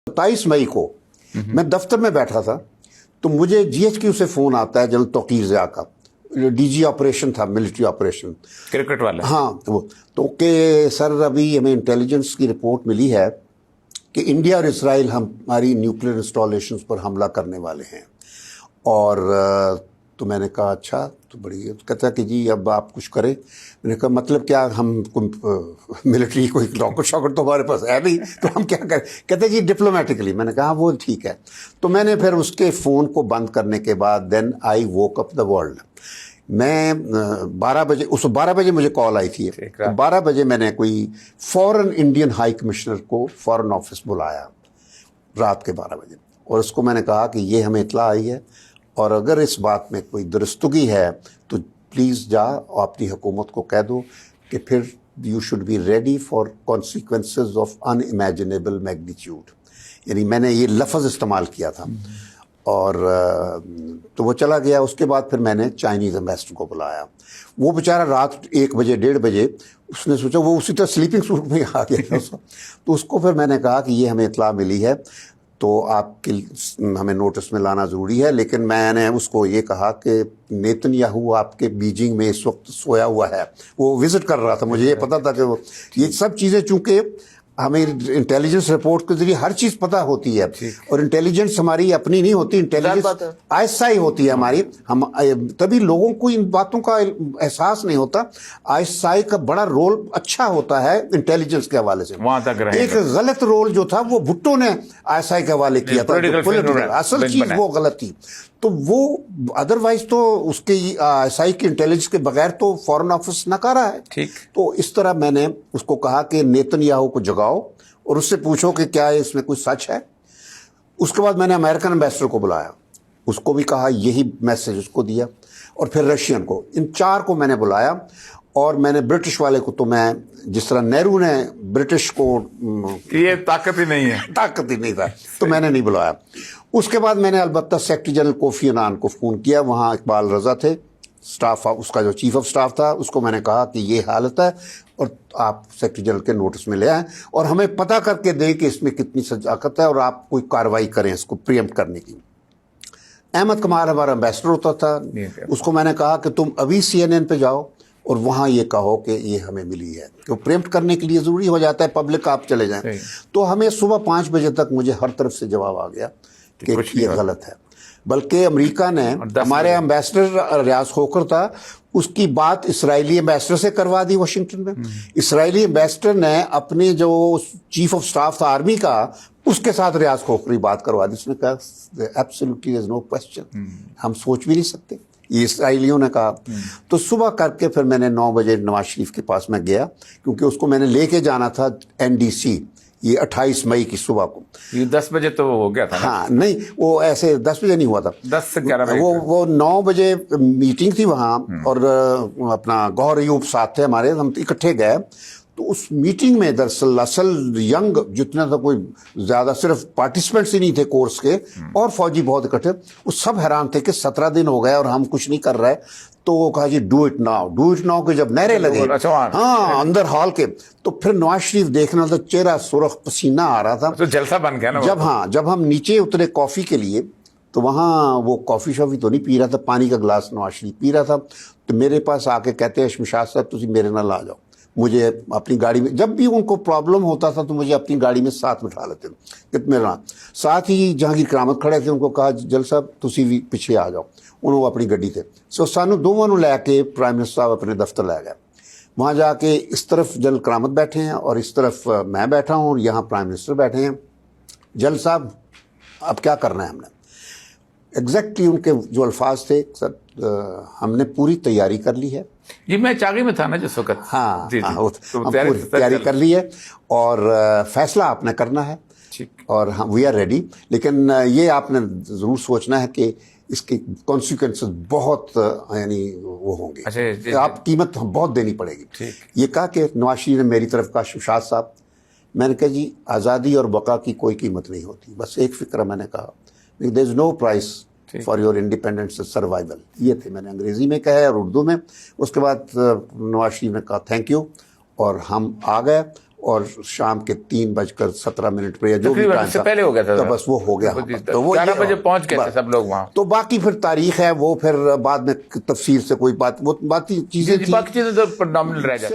27 मई को मैं दफ्तर में बैठा था तो मुझे GHQ से फोन आता है, जनरल तौकीर ज़िया का, DG ऑपरेशन था, मिलिट्री ऑपरेशन, क्रिकेट वाला। हाँ, तो कि सर अभी हमें इंटेलिजेंस की रिपोर्ट मिली है कि इंडिया और इसराइल हमारी न्यूक्लियर इंस्टॉलेशंस पर हमला करने वाले हैं। और तो मैंने कहा अच्छा, तो बड़ी कहता कि जी अब आप कुछ करें। मैंने कहा मतलब क्या, हम मिलिट्री कोई रॉकेट शॉकेट तो हमारे पास है नहीं, तो हम क्या करें। कहते जी डिप्लोमेटिकली। मैंने कहा वो ठीक है। तो मैंने फिर उसके फ़ोन को बंद करने के बाद then I woke up the world. मैं 12 बजे, उस 12 बजे मुझे कॉल आई थी, तो 12 बजे मैंने कोई फॉरेन इंडियन हाई कमिश्नर को फॉरेन ऑफिस बुलाया रात के 12 बजे, और उसको मैंने कहा कि ये हमें इत्तला आई है और अगर इस बात में कोई दुरुस्तगी है तो प्लीज़ जा और अपनी हुकूमत को कह दो कि फिर you should be ready for consequences of unimaginable magnitude. यानी मैंने ये लफ्ज़ इस्तेमाल किया था। और तो वो चला गया। उसके बाद फिर मैंने चाइनीज़ एम्बेसडर को बुलाया। वो बेचारा रात 1 बजे 1:30 बजे उसने सोचा, वो उसी तरह स्लीपिंग सूट में आ गया था। तो उसको फिर मैंने कहा कि ये हमें इत्तला मिली है तो आपके हमें नोटिस में लाना ज़रूरी है। लेकिन मैंने उसको ये कहा कि नेतन्याहू आपके बीजिंग में इस वक्त सोया हुआ है, वो विज़िट कर रहा था। मुझे ये पता था कि वो ये सब चीज़ें, चूँकि हमें इंटेलिजेंस रिपोर्ट के जरिए हर चीज़ पता होती है, और इंटेलिजेंस हमारी अपनी नहीं होती, इंटेलिजेंस आईएसआई होती है हमारी। हम तभी लोगों को इन बातों का एहसास नहीं होता। आईएसआई का बड़ा रोल अच्छा होता है इंटेलिजेंस के हवाले से। वहां तक एक गलत रोल जो था वो भुट्टो ने आईएसआई के हवाले किया था, असल चीज वो गलत थी। तो वो अदरवाइज तो उसके आईएसआई की इंटेलिजेंस के बगैर तो फॉरेन ऑफिस नकारा है। ठीक। तो इस तरह मैंने उसको कहा कि नेतन्याहू को जगाओ और उससे पूछो कि क्या इसमें कुछ सच है। उसके बाद मैंने अमेरिकन एम्बेसडर को बुलाया, उसको भी कहा, यही मैसेज उसको दिया, और फिर रशियन को, इन 4 को मैंने बुलाया। और मैंने ब्रिटिश वाले को, तो मैं जिस तरह नेहरू ने ब्रिटिश को, ये ताकत ही नहीं है, ताकत ही नहीं था, तो मैंने नहीं बुलाया। उसके बाद मैंने अलबत्ता सेक्रेटरी जनरल कोफी अन्नान को फ़ोन किया। वहाँ इकबाल रज़ा थे, स्टाफ, उसका जो चीफ ऑफ स्टाफ था, उसको मैंने कहा कि ये हालत है और आप सेक्रेटरी जनरल के नोटिस में ले आएँ और हमें पता करके दें कि इसमें कितनी सजाकत है और आप कोई कार्रवाई करें इसको प्रीएम्प्ट करने की। अहमद कमाल हमारा एम्बेसडर होता था, उसको मैंने कहा कि तुम अभी CNN पे जाओ और वहाँ ये कहो कि ये हमें मिली है, कि प्रीएम्प्ट करने के लिए ज़रूरी हो जाता है पब्लिक, आप चले जाएं। तो हमें सुबह 5 बजे तक मुझे हर तरफ से जवाब आ गया कि ये गलत है। बल्कि अमेरिका ने, हमारे एम्बेसडर रियाज खोखर था, उसकी बात इसराइली एम्बेसडर से करवा दी वाशिंगटन में। इसराइली एम्बेसडर ने अपने जो चीफ ऑफ स्टाफ था आर्मी का, उसके साथ रियाज खोखरी बात करवा दी। उसने कहा absolutely there is no question, हम सोच भी नहीं सकते, ये इसराइलियों ने कहा। तो सुबह करके फिर मैंने 9 बजे नवाज शरीफ के पास में गया, क्योंकि उसको मैंने लेके जाना था NDC, ये 28 मई की सुबह को। ये 10 बजे तो हो गया था ना? हाँ, नहीं, वो ऐसे 10 बजे नहीं हुआ था, 10 से 11 बजे। वो 9 बजे मीटिंग थी वहाँ, और अपना गौहर अयूब साथ थे हमारे, हम इकट्ठे गए। तो उस मीटिंग में दरअसल असल यंग जितना था, कोई ज़्यादा, सिर्फ पार्टिसिपेंट्स ही नहीं थे कोर्स के, और फौजी बहुत इकट्ठे, वो सब हैरान थे कि 17 दिन हो गए और हम कुछ नहीं कर रहे। तो वो कहा जी डू इट नाउ के जब नारे लगे, हाँ, अंदर हॉल के, तो फिर नवाज शरीफ देखना था, चेहरा सुर्ख, पसीना आ रहा था, तो जलसा बन गया ना। जब हम नीचे उतरे कॉफ़ी के लिए, तो वहाँ वो कॉफ़ी शॉफ़ी तो नहीं पी रहा था, पानी का गिलास नवाज शरीफ पी रहा था। तो मेरे पास आके कहते हैं शमशाद साहब तुसी मेरे नाल आ जाओ, मुझे अपनी गाड़ी में, जब भी उनको प्रॉब्लम होता था तो मुझे अपनी गाड़ी में साथ बिठा लेते थे मेरे नाल। साथ ही जहांगीर करामत खड़े थे, उनको कहा जल साहब तुसी भी पीछे आ जाओ, उन्होंने अपनी गड्डी थे। सो सानू दोवां नूं लैके प्राइम मिनिस्टर साहब अपने दफ्तर लै गए। वहाँ जाके इस तरफ जनरल करामत बैठे हैं और इस तरफ मैं बैठा हूँ और यहाँ प्राइम मिनिस्टर बैठे हैं। जल साहब अब क्या करना है हमने, एग्जैक्टली उनके जो अल्फाज थे, सर हमने पूरी तैयारी कर ली है। जी, मैं चागी में था ना जिस वक्त। हाँ, तैयारी कर ली है और फैसला आपने करना है, और हम वी आर रेडी। लेकिन ये आपने ज़रूर सोचना है कि इसके कॉन्सिक्वेंसेस बहुत यानी वो होंगे। अच्छा, आप कीमत बहुत देनी पड़ेगी। ये कहा कि नवाज शरीफ ने मेरी तरफ कहा, शमशाद साहब, मैंने कहा जी आज़ादी और बका की कोई कीमत नहीं होती, बस एक फ़िक्र मैंने कहा, there is no price for your independence survival. ये थे, मैंने अंग्रेज़ी में कहा और उर्दू में। उसके बाद नवाज शरीफ ने कहा थैंक यू, और हम आ गए اور شام کے 3:17 پہ یا جو بھی تقریباً ٹائم اس سے تھا پہلے ہو گیا تھا تو بس وہ ہو گیا تو وہ 11 بجے پہنچ گئے تھے سب لوگ وہاں. تو باقی پھر تاریخ ہے وہ پھر بعد میں تفصیل سے کوئی بات وہ باقی چیزیں باقی چیزیں تو نامنل رہ جاتی.